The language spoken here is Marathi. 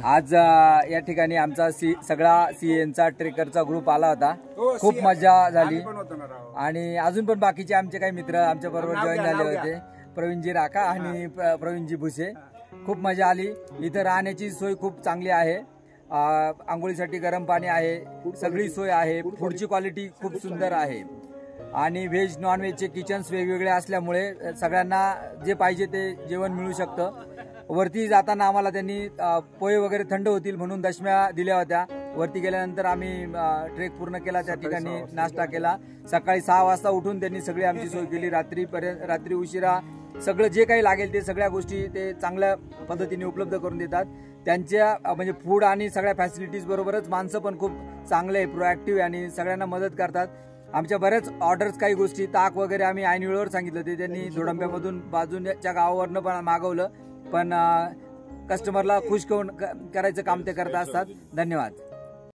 आज या ठिकाणी आमचा सगळा सीएनचा ट्रेकरचा ग्रुप आला होता। खूप मजा झाली आणि अजून पण बाकीचे आमचे काही मित्र आमच्या बरोबर जॉईन झाले होते, प्रवीणजी राका आणि प्रवीणजी भुसे। खूप मजा आली। इथं राहण्याची सोय खूप चांगली आहे, आंघोळीसाठी गरम पाणी आहे, सगळी सोय आहे, फूडची क्वालिटी खूप सुंदर आहे आणि व्हेज नॉन व्हेजचे किचन्स वेगवेगळे असल्यामुळे सगळ्यांना जे पाहिजे ते जेवण मिळू शकतं। वरती जाताना आम्हाला त्यांनी पोहे वगैरे थंड होतील म्हणून दशम्या दिल्या होत्या। वरती गेल्यानंतर आम्ही ट्रेक पूर्ण केला, त्या ठिकाणी नाश्ता केला। सकाळी 6 वाजता उठून त्यांनी सगळी आमची सोय केली। रात्री उशिरा सगळं जे काही लागेल ते सगळ्या गोष्टी ते चांगल्या पद्धतीने उपलब्ध करून देतात। त्यांच्या म्हणजे फूड आणि सगळ्या फॅसिलिटीज बरोबरच माणसं पण खूप चांगले, प्रोएक्टिव्ह आणि सगळ्यांना मदत करतात। आमच्या बऱ्याच ऑर्डर्स, काही गोष्टी ताक वगैरे आम्ही ऐन वेळेवर सांगितलं ते त्यांनी धोडंब्यामधून बाजूच्या गावावरनं पण मागवलं, पण कस्टमरला खुश करायचं काम ते करत असतात। धन्यवाद।